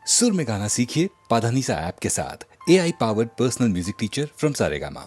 सुर में गाना सीखिए पाधानीसा ऐप के साथ। AI powered personal music teacher from Saregama.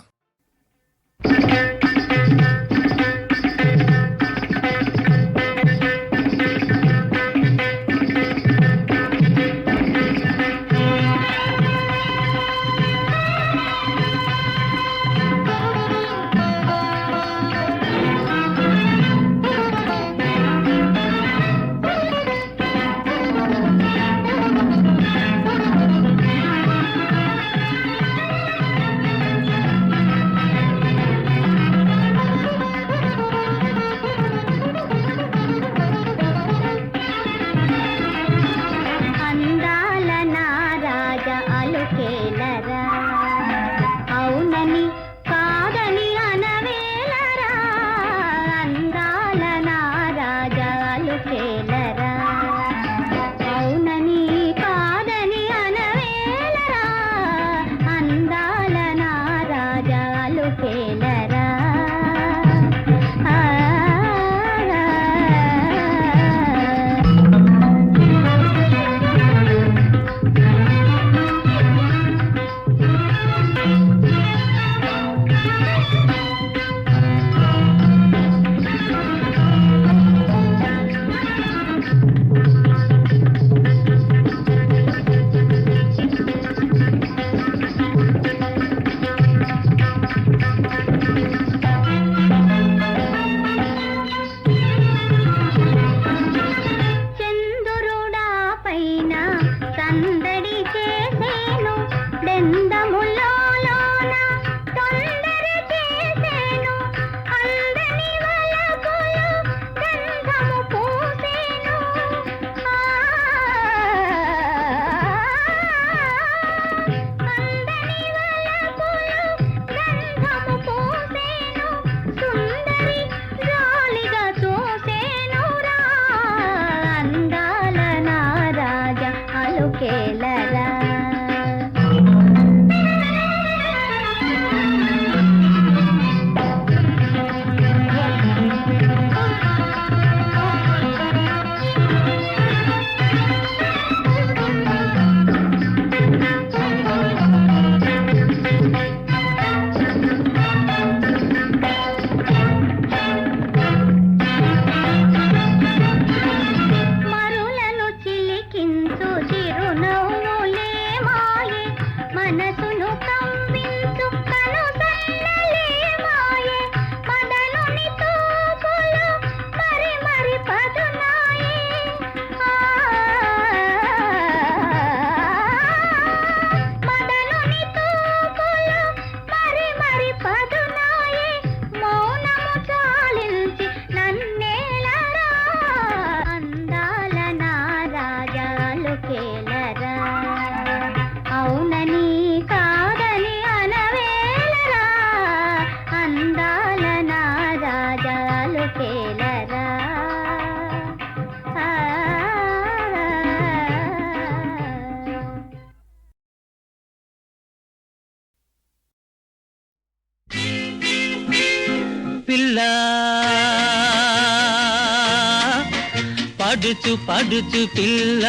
పడుచు పడుచు పిల్ల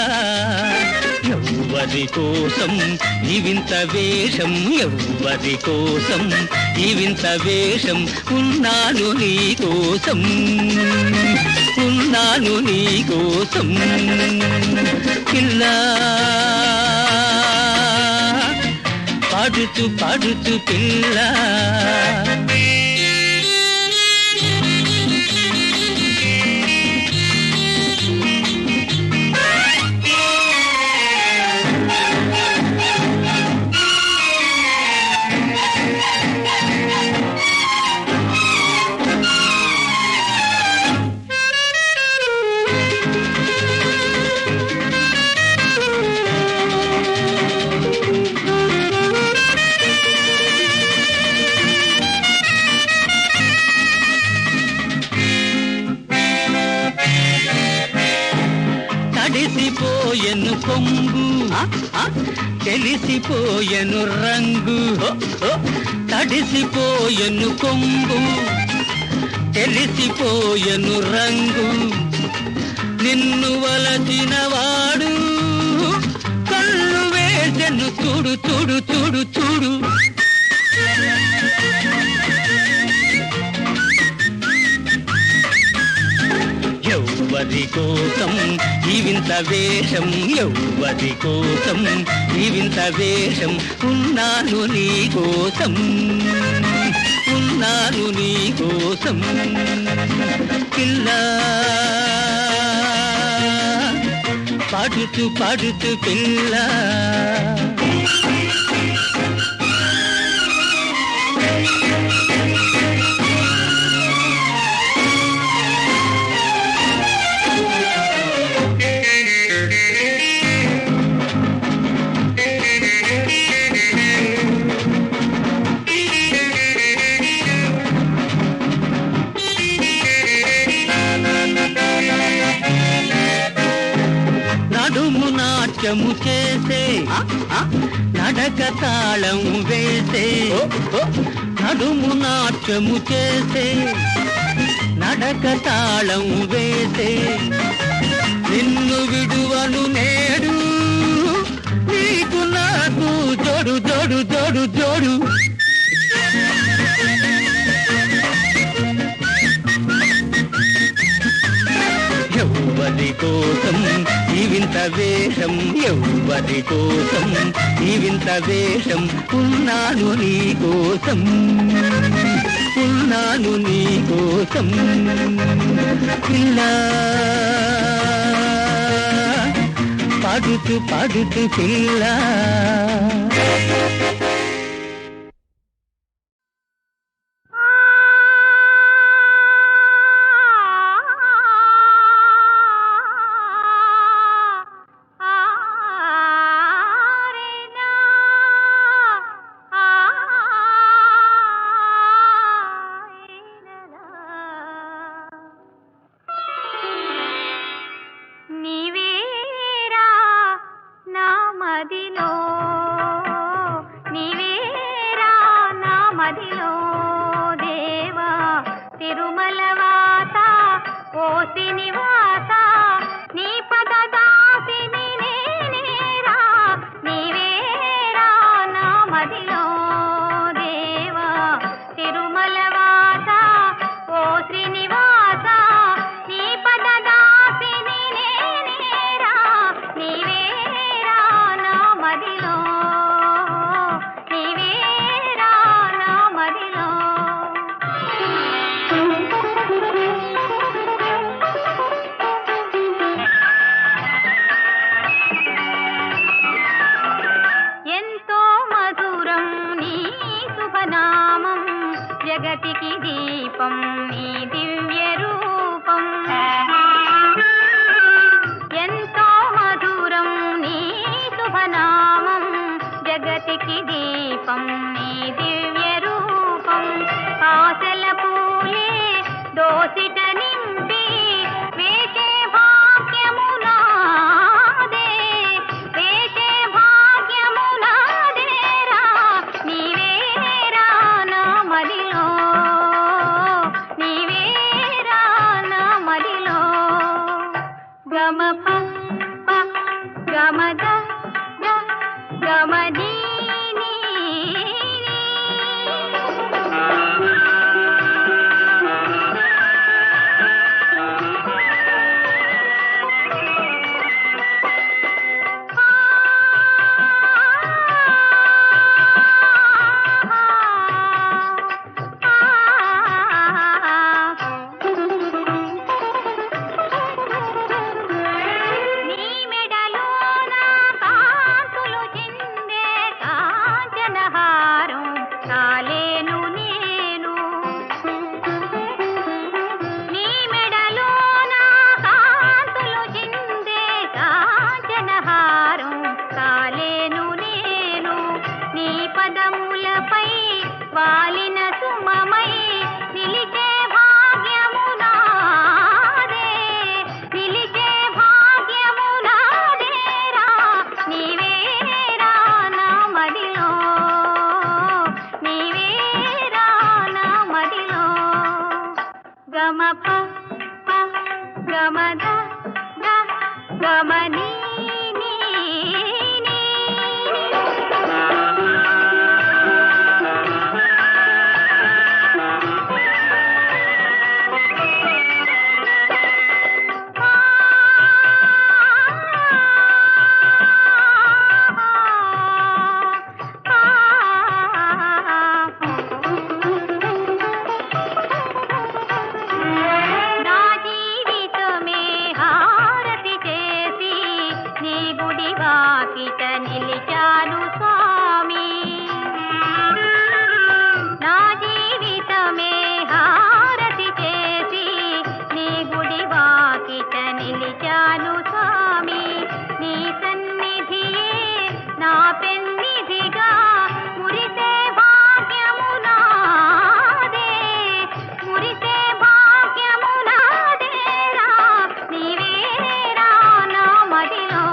ఎవ్వరి కోసం ఈ వింత వేషం, ఎవ్వరి కోసం ఈ వింత వేషం, ఉన్నాను నీ కోసం, ఉన్నాను నీ కోసం పిల్ల. పడుచు పడుచు పిల్ల తెలిసిపోయెను కొంగు, తెలిసిపోయెను రంగు, తడిసిపోయెను కొంగు, తెలిసిపోయెను రంగు, నిన్ను వలచిన వాడు కన్ను చూడు చూడు చూడు చూడు ఎవ్వరి కోసం ఈ వింత వేషం ఎవ్వరి కోసం ఈ వింత వేషం ఉన్నాను నీ కోసం ఉన్నాను నీ కోసం పిల్ల పాడుతూ పాడుతూ పిల్ల నడుము నాట్యము చేసే నడక తాళం వేసే నడుము నాట్యము చేసే నడక తాళం వేసే నిన్ను విడువను నేడు నీకు నాకు జోడు జోడు జోడు జోడు ఎవ్వరి కోసం ఈ వింత వేషం ఎవ్వరి కోసం ఈ వింత వేషం ఉన్నాను నీ కోసం ఉన్నాను నీ కోసం పిల్ల పాడుతూ పాడుతూ పిల్ల జగతికి దీపం నీ దివ్య రూపం ఎంతో మధురం నీ శుభనామం జగతికి దీపం నీ దివ్య రూపం ఆశల పూలే దోసిట నింపి వేచే భాగ్యము నాదే వేచే భాగ్యము నాదేరా నీవేరా నా మదిలో నీవేరా నా మదిలో గమప ప గమద గమదీ నీ మెడలో నా కాంతులు చిందే వాకిట నిలిచాను స్వామి నా జీవితమే హారతి చేసి నీ గుడి వాకిట నిలిచాను స్వామి నీ సన్నిధియే నా పెన్నిధిగా మురిసే భాగ్యము నాదే మురిసే భాగ్యము నాదేరా నీవేరా నా మదిలో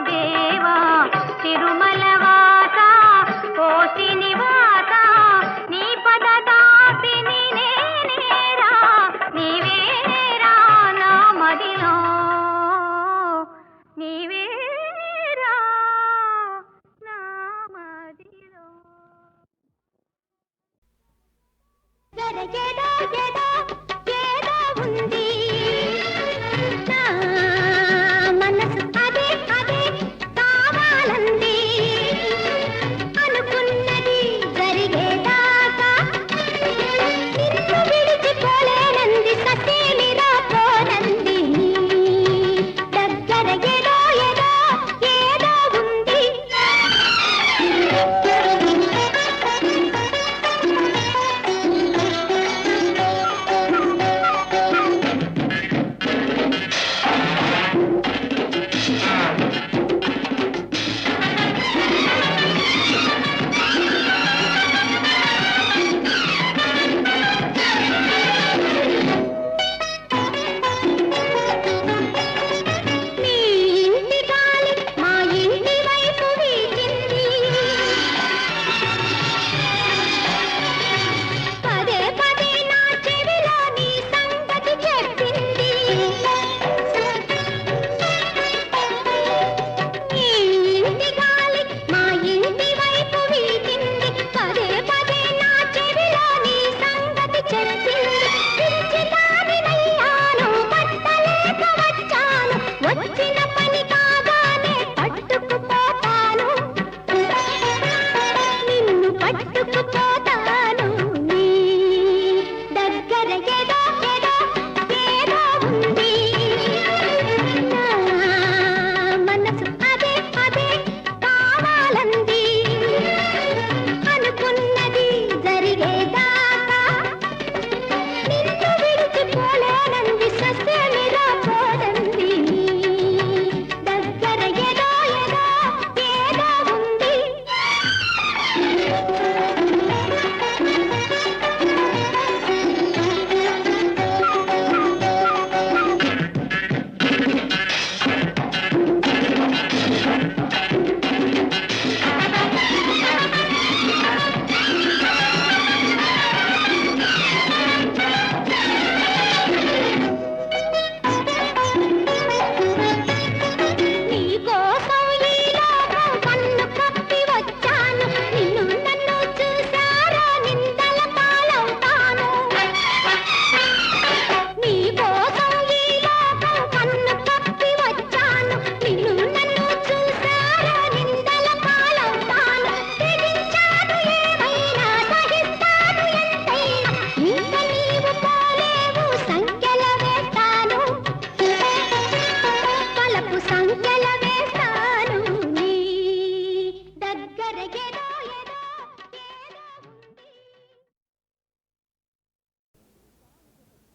దేవా తిరుమల వాస ఓ శ్రీనివాస నీ పద దాసిని నేనేరా నీవేరా నా మదిలో నీవేరా నా మదిలో జరగేదో ఏదో ఏదో ఉంది నా మనసు అదే అదే కావాలంది అనుకున్నది జరిగేదాకా నిన్ను విడిచిపోలేనంది ససేమిరా పోనంది దగ్గర ఏదో ఏదో ఏదో ఉంది నీ ఇంటి గాలి మా ఇంటి వైపు వీచింది పదే పదే నా చెవిలో నీ సంగతి చెప్పింది నీ ఇంటి గాలి మా ఇంటి వైపు వీచింది పదే పదే నా చెవిలో నీ సంగతి చెప్పింది పిలిచిదానినయ్యాను పట్టలేక వచ్చాను వచ్చిన పని కాగానే పట్టుకుపోతాను నిన్ను పట్టుకుపోతాను నీ దగ్గర ఏదో ఏదో ఏదో ఉంది నా మనసు అదే అదే కావాలంది అనుకున్నది జరిగేదాకా నిన్ను విడిచిపోలేనంది సస్యమిరా పోదంది దగ్గర ఏదో ఏదో ఏదో ఉంది నీ కోసం ఈ లోకం కన్ను కప్పి వచ్చాను నిన్ను నన్ను చూసారా నిందల పాలవుతాను నీ కోసం ఈ లోకం కన్ను కప్పి వచ్చాను నిన్ను నన్ను చూసారా నిందల పాలవుతాను తెగించాను ఏమైనా సహిస్తాను ఎంతైనా ఇంత నీవు పోలేవు సంఖ్యల వేస్తాను పలపు సంఖ్యల వేస్తాను నీ దగ్గర ఏదో ఏదో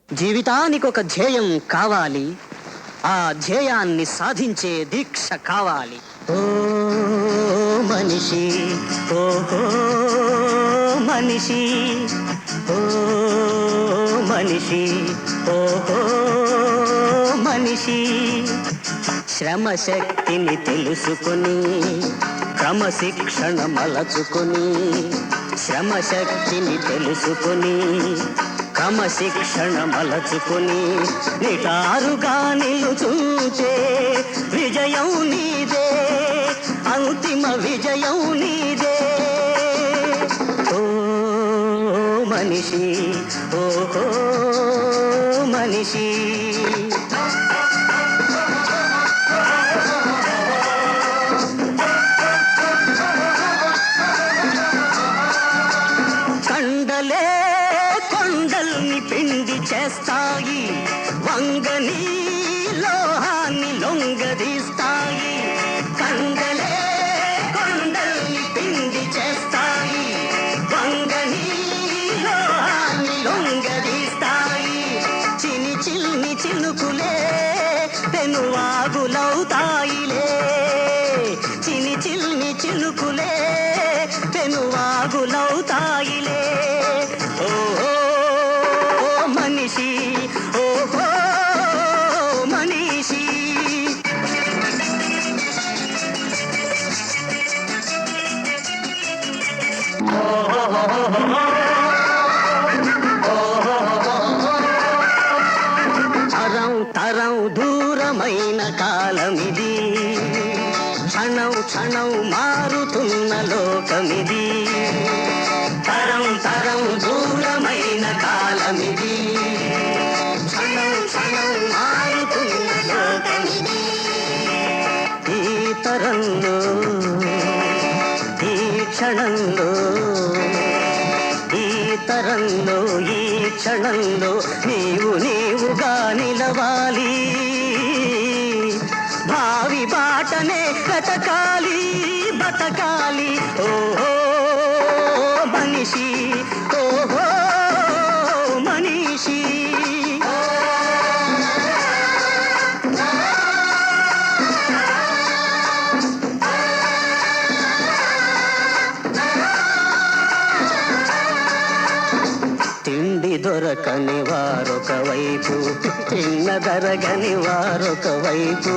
జీవితానికి ఒక ధ్యేయం కావాలి ఆ ధ్యేయాన్ని సాధించే దీక్ష కావాలి ఓ మనిషి ఓహో మనిషి ఓ మనిషి ఓహో మనిషి శ్రమ శక్తిని తెలుసుకొని క్రమశిక్షణ మలచుకొని శ్రమ శక్తిని తెలుసుకొని క్రమశిక్షణ మలచుకొని నిటారుగా నిలుచుంటే విజయం నీదే అంతిమ విజయం నీదే ఓ మనిషి ఓహో మనిషి కండలే కొండల్ని పిండి చేస్తాయి వంగని లోహాన్ని లొంగదీస్తాయి కండలే చిని చిల్ని చిలుకులే పెనువాగులవుతాయిలే. ఓహో మనిషి, ఓహో మనిషి. తరం తరం దూరమైన కాలమిది, క్షణం క్షణం మారుతున్న లోకమిది. తరం తరం దూరమైన కాలమిది, క్షణం క్షణం మారుతున్న లోకమిది. ఈ తరంలో, ఈ క్షణంలో, ఈ తరంలో, ఈ క్షణంలో నీవు నీవుగా నిలవాలి. భావి బాటనే బ్రతకాలి, బతకాలి. ఓహో మనిషి, ఓహో మనిషి. తిండి దొరకని వారొక వైపు, తిన్న దరగని వారొక వైపు.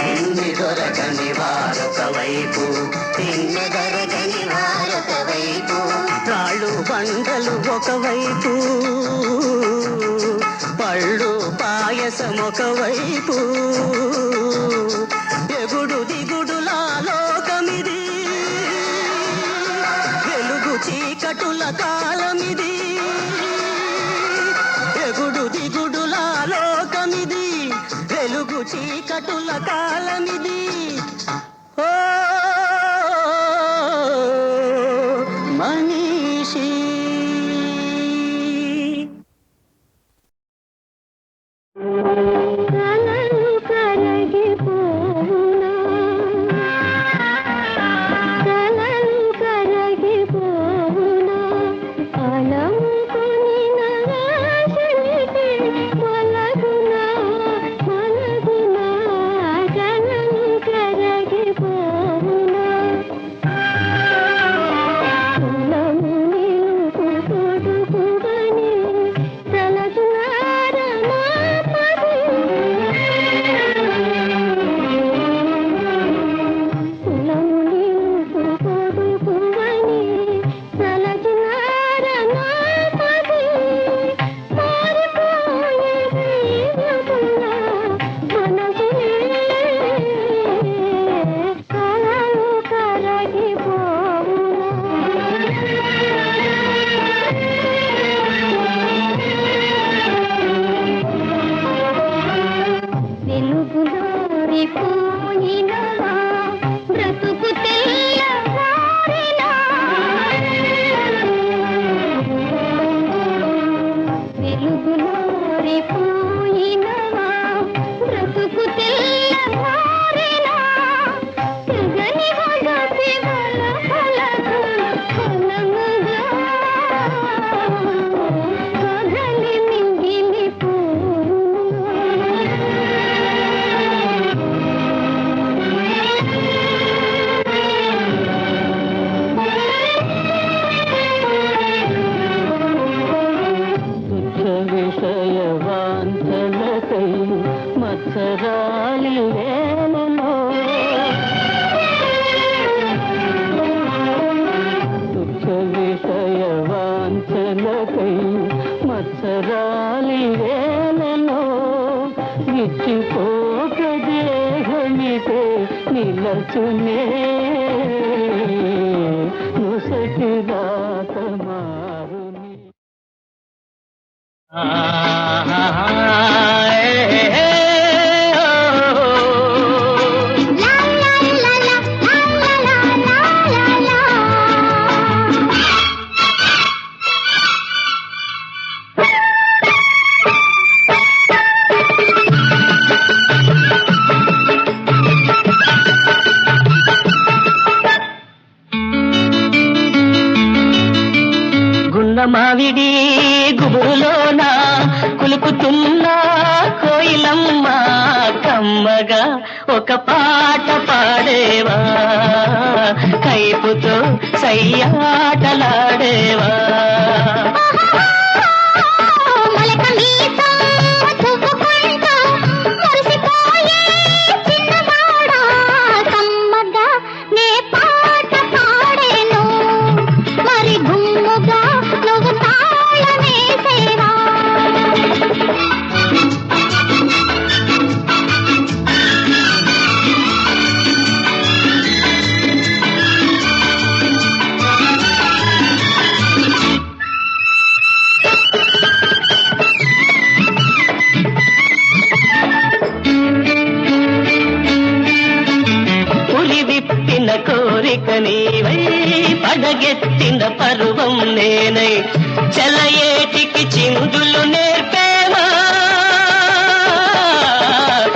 తిండి దొరకని వారొక వైపు, తిన్న దరగని వారొక వైపు. రాళ్ళు బండలు ఒకవైపు, పళ్ళు పాయసం ఒకవైపు. ఎగుడు దిగుడులా లోకమిది, వెలుగు చీకటుల కాలమిది. ఎగుడు దిగుడులా లోకమిది, వెలుగు చీకటుల కాలమిది. ఓ మనిషి. కలలు కరగిపోవునా, కలలు కరగిపోవునా, అలముకొని నరాశనికే మలగునా, మలగునా, కలలు కరగిపోవునా. కులము నిలుపు కొడుకువని తలచునారా నా పది. కులము నిలుపు కొడుకువని తలచునారా నా పది. మారిపోయే జీవితుల మనసులే కలలు కరగిపోవునా. వెలుగులోరి పోయినవా, బ్రతుకు తెల్లవారినా. వెలుగులోరి పోయినవా, బ్రతుకు తెల్లవారినా. తెగని వగతి బలపలకు ఫలముగా కదలి మిగిలిపోవునా. తుచ్చ విషయ వాంఛలకై మత్సరాలి వేలలో, తుచ్చ విషయ వాంఛలకై మత్సరాలి వేలలో. విచ్చిపోక దేహమితే నిలచునే, నుసటి రాత మారుని. గున్న మావిడి గుబురులోన కులు కులుకుతున్నా కోయిలమ్మ కమ్మగా ఒక పాట పాడేవా కైపుతో సయ్యాటలాడేవా మొలక మీసం తువ్వుకుంటూ మురిసిపోయే చిన్నవాడా కమ్మగా నే పాట పాడేను మరి గుమ్ముగా నువ్వు తాళమేసేవా విప్పిన కోరిక నీవై పడగెత్తిన పరువం నేనై చలయేటికి చిందులు నేర్పేవా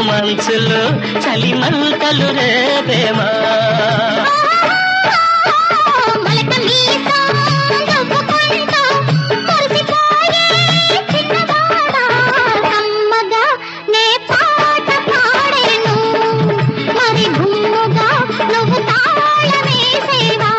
మనసులో చలిమంటలు రేపేవా మొలక మీసం తువ్వుకుంటూ మురిసిపోయే చిన్నవాడా కమ్మగా నే పాట పాడేను మరి గుమ్ముగా నువ్వు తాళమేసేవా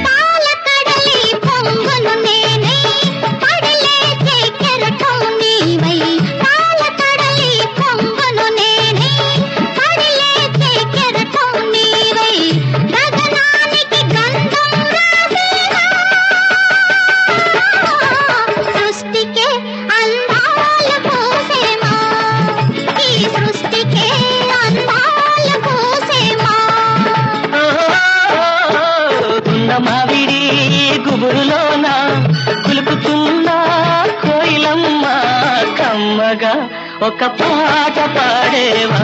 పాలకడలి పొంగును నేనే పడలేచే కెరటం నీవై పాలకడలి పొంగును నేనే పడలేచే కెరటం నీవై గగనానికి గంధం రాసేవా సృష్టికే అందాల పూసేమా ఈ సృష్టికే అందాల పూసేమా ఉన్న మావిడి గుబురులోన కులుకుతున్న కోయిలమ్మ కమ్మగా ఒక పాట పాడేవా